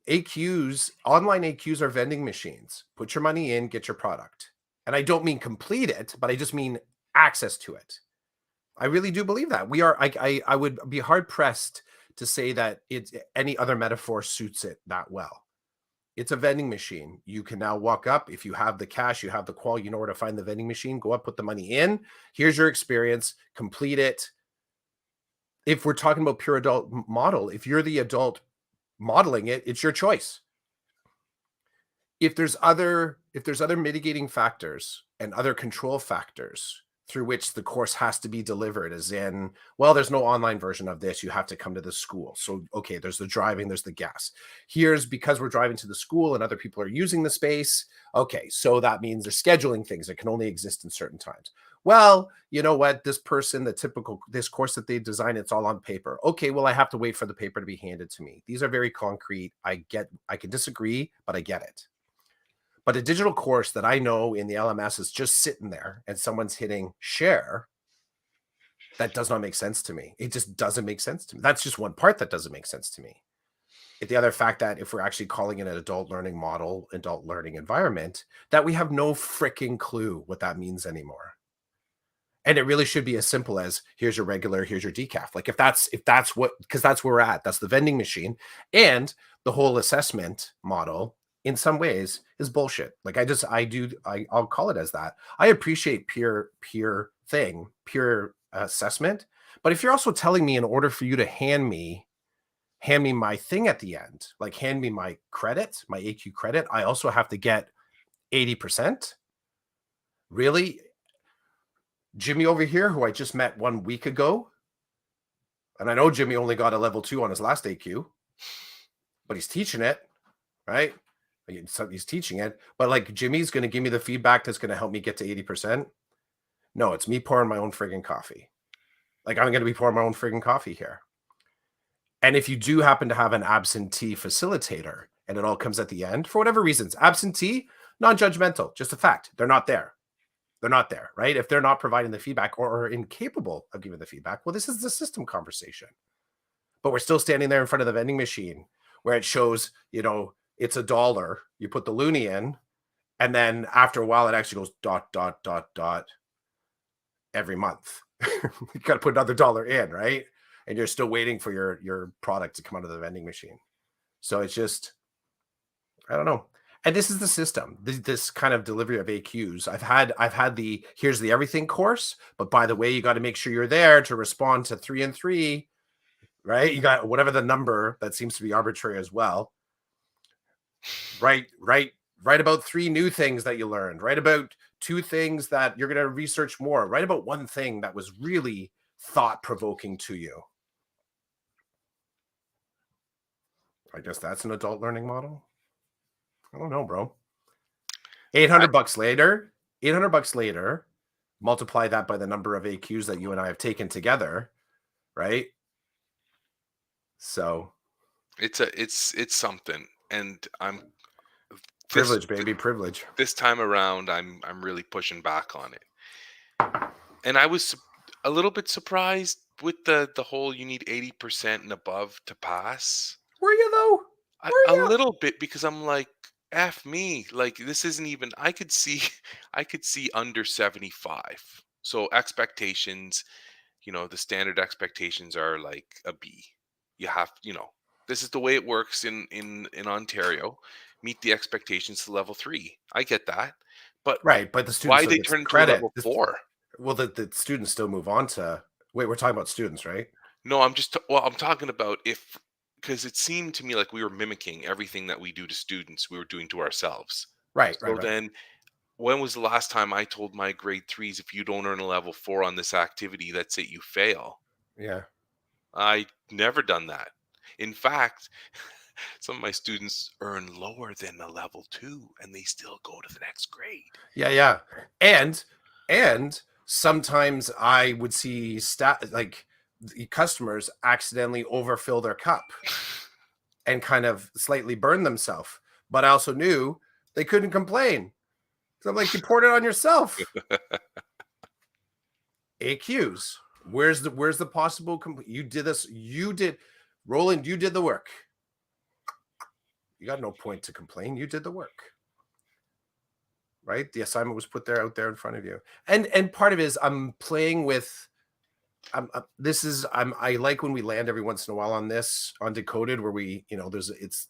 AQs, online AQs are vending machines. Put your money in, get your product. And I don't mean complete it, but I just mean access to it. I really do believe that. I would be hard pressed to say that any other metaphor suits it that well. It's a vending machine. You can now walk up. If you have the cash, you have the qual, you know where to find the vending machine. Go up, put the money in. Here's your experience. Complete it. If we're talking about pure adult model, if you're the adult modeling it, it's your choice. If there's other mitigating factors and other control factors through which the course has to be delivered, as in, well, there's no online version of this, you have to come to the school. So, okay, there's the driving, there's the gas. Here's because we're driving to the school and other people are using the space. Okay, so that means they're scheduling things that can only exist in certain times. Well, you know what? This person, this course that they design, it's all on paper. Okay, well, I have to wait for the paper to be handed to me. These are very concrete. I can disagree, but I get it. But a digital course that I know in the LMS is just sitting there and someone's hitting share, that does not make sense to me. It just doesn't make sense to me. That's just one part that doesn't make sense to me. The other fact that if we're actually calling it an adult learning model, adult learning environment, that we have no freaking clue what that means anymore. And it really should be as simple as, here's your regular, here's your decaf. Like, if that's what, because that's where we're at. That's the vending machine. And the whole assessment model in some ways is bullshit. Like, I'll call it as that. I appreciate peer assessment. But if you're also telling me, in order for you to hand me my thing at the end, like hand me my credit, my AQ credit, I also have to get 80%. Really? Jimmy over here, who I just met 1 week ago, and I know Jimmy only got a level 2 on his last AQ, but he's teaching it, right? He's teaching it, but like, Jimmy's going to give me the feedback that's going to help me get to 80%. No, it's me pouring my own friggin' coffee. Like, I'm going to be pouring my own friggin' coffee here. And if you do happen to have an absentee facilitator and it all comes at the end, for whatever reasons, absentee, Non-judgmental, just a fact. They're not there. They're not there, right? If they're not providing the feedback or are incapable of giving the feedback, well, this is the system conversation. But we're still standing there in front of the vending machine where it shows, it's $1. You put the loonie in, and then after a while, it actually goes dot, dot, dot, dot every month. You got to put another dollar in, right? And you're still waiting for your product to come out of the vending machine. So it's just, I don't know. And this is the system. This kind of delivery of AQs. I've had the here's the everything course, but by the way, you got to make sure you're there to respond to 3 and 3, right? You got whatever the number that seems to be arbitrary as well. Write about 3 new things that you learned. Write about 2 things that you're going to research more. Write about 1 thing that was really thought provoking to you. I guess that's an adult learning model. I don't know, bro. $800 later, $800 later, multiply that by the number of AQs that you and I have taken together, right? So it's something, and I'm this privilege, baby, privilege. this time around, I'm really pushing back on it. And I was a little bit surprised with the whole you need 80% and above to pass. Were you though? Were A you? little bit, because I'm like, F me. Like, this isn't even, I could see I could see under 75. So expectations, the standard expectations are like a B. You have, this is the way it works in Ontario. Meet the expectations to level 3. I get that. But Right, but the student why still they gets turn the into a credit. level 4? Well, the students still move on to. Wait, we're talking about students, right? No, I'm talking about, if because it seemed to me like we were mimicking everything that we do to students, we were doing to ourselves. Right, right, So right. then, when was the last time I told my grade 3s, if you don't earn a level 4 on this activity, that's it, you fail? Yeah. I never done that. In fact, some of my students earn lower than a level 2 and they still go to the next grade. Yeah, yeah. And sometimes I would see like the customers accidentally overfill their cup and kind of slightly burn themselves. But I also knew they couldn't complain. So I'm like, you poured it on yourself. AQs. Where's the possible you did this, you did Roland, you did the work. You got no point to complain. You did the work. Right? The assignment was put there out there in front of you. And part of it is I'm playing with this is I like when we land every once in a while on this on Decoded where we, there's it's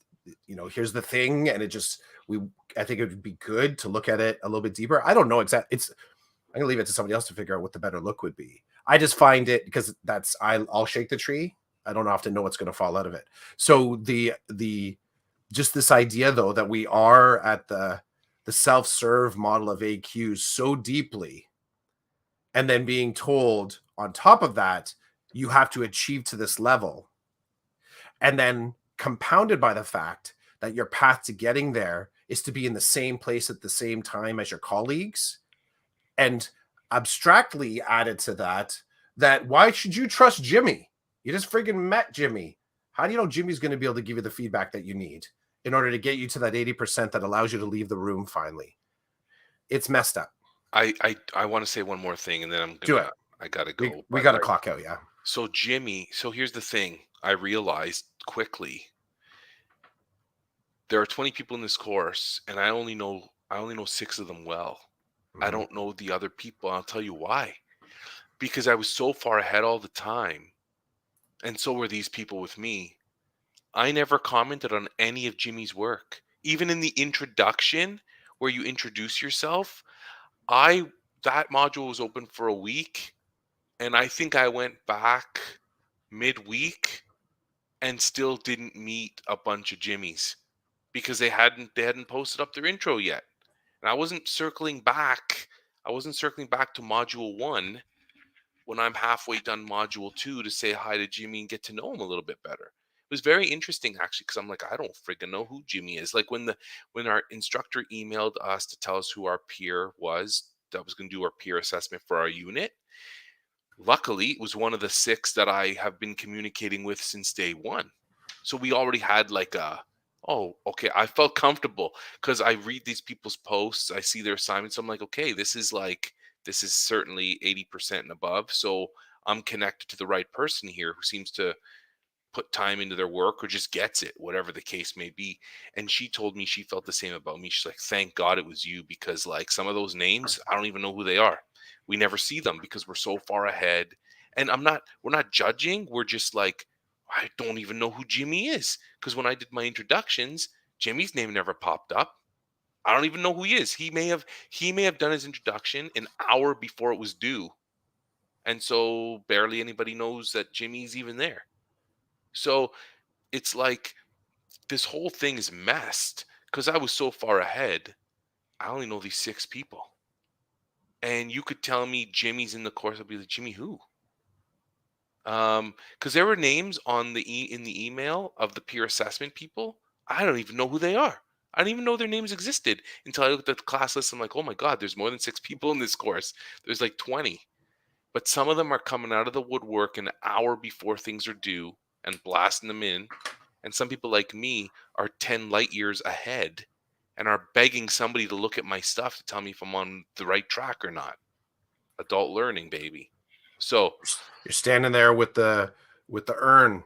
here's the thing and it just we I think it would be good to look at it a little bit deeper. I don't know exactly. I'm gonna leave it to somebody else to figure out what the better look would be. I just find it because I'll shake the tree. I don't often know what's going to fall out of it. So the just this idea though that we are at the self-serve model of AQs so deeply, and then being told on top of that you have to achieve to this level, and then compounded by the fact that your path to getting there is to be in the same place at the same time as your colleagues, and abstractly added to that why should you trust Jimmy? You just friggin' met Jimmy. How do you know Jimmy's going to be able to give you the feedback that you need in order to get you to that 80% that allows you to leave the room finally? It's messed up. I want to say one more thing, and then Do it. I gotta We, go. we But got to clock out. Yeah. so Jimmy, so here's the thing. I realized quickly there are 20 people in this course, and I only know 6 of them well. I Mhm. don't know the other people. I'll tell you why. Because I was so far ahead all the time, and so were these people with me. I never commented on any of Jimmy's work. Even in the introduction where you introduce yourself, I that module was open for a week, and I think I went back midweek and still didn't meet a bunch of Jimmys because they hadn't posted up their intro yet. And I wasn't circling back. I wasn't circling back to module 1 when I'm halfway done module 2 to say hi to Jimmy and get to know him a little bit better. It was very interesting actually, because I'm like, I don't freaking know who Jimmy is. Like when our instructor emailed us to tell us who our peer was that was going to do our peer assessment for our unit. Luckily, it was one of the 6 that I have been communicating with since day 1. So we already had like Oh, okay. I felt comfortable because I read these people's posts. I see their assignments. I'm like, okay, this is certainly 80% and above. So I'm connected to the right person here who seems to put time into their work or just gets it, whatever the case may be. And she told me she felt the same about me. She's like, thank God it was you because like some of those names, I don't even know who they are. We never see them because we're so far ahead. And we're not judging. We're just like, I don't even know who Jimmy is. Because when I did my introductions, Jimmy's name never popped up. I don't even know who he is. He may have done his introduction an hour before it was due. And so barely anybody knows that Jimmy's even there. So it's like this whole thing is messed because I was so far ahead. I only know these six people. And you could tell me Jimmy's in the course. I'd be like, Jimmy who? Because there were names on in the email of the peer assessment people. I don't even know who they are. I didn't even know their names existed until I looked at the class list. I'm like, oh my God, there's more than six people in this course. There's like 20. But some of them are coming out of the woodwork an hour before things are due and blasting them in. And some people like me are 10 light years ahead and are begging somebody to look at my stuff to tell me if I'm on the right track or not. Adult learning, baby. So You're standing there with the urn,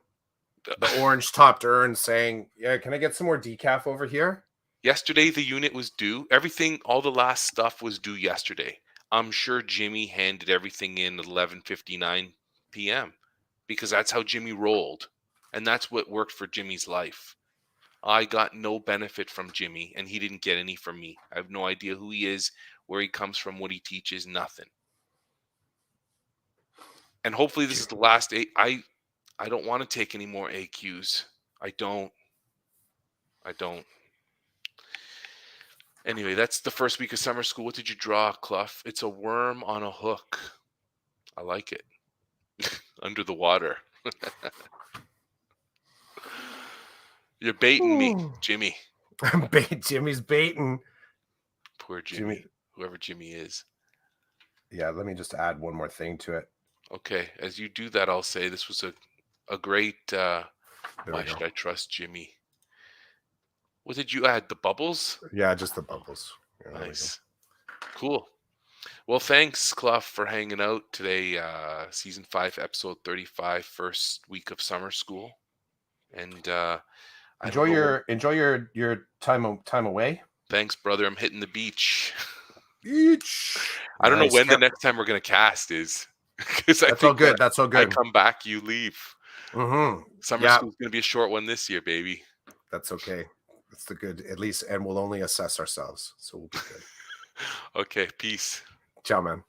the orange topped urn, saying, "Yeah, can I get some more decaf over here?" yesterday the unit was due. Everything, all the last stuff was due yesterday. I'm sure Jimmy handed everything in at 11:59 p.m. because that's how Jimmy rolled. And that's what worked for Jimmy's life. I got no benefit from Jimmy, and he didn't get any from me. I have no idea who he is, where he comes from, what he teaches, nothing. And hopefully this is the last I don't want to take any more AQs. I don't. I don't. Anyway, that's the first week of summer school. What did you draw, Clough? It's a worm on a hook. I like it. Under the water. You're baiting me, Ooh. Jimmy. Jimmy's baiting. Poor Jimmy. Jimmy. Whoever Jimmy is. Yeah, let me just add one more thing to it. Okay, as you do that, I'll say this was a great There why we go. should I trust Jimmy? What did you add? The bubbles? Yeah, just the bubbles. Yeah, there we go. Nice. Cool. Well, thanks, Clough, for hanging out today. Season 5, episode 35, first week of summer school. And I don't Enjoy know when. your time away. Thanks, brother. I'm hitting the beach. Beach. I don't know Nice. when the next time we're going to cast is. Because I That's all think when good. That's all I good. come back, you leave. Mm-hmm. Summer Yeah, school's going to be a short one this year, baby. that's okay. That's the good, at least, and we'll only assess ourselves, so we'll be good. Okay, peace. Ciao, man.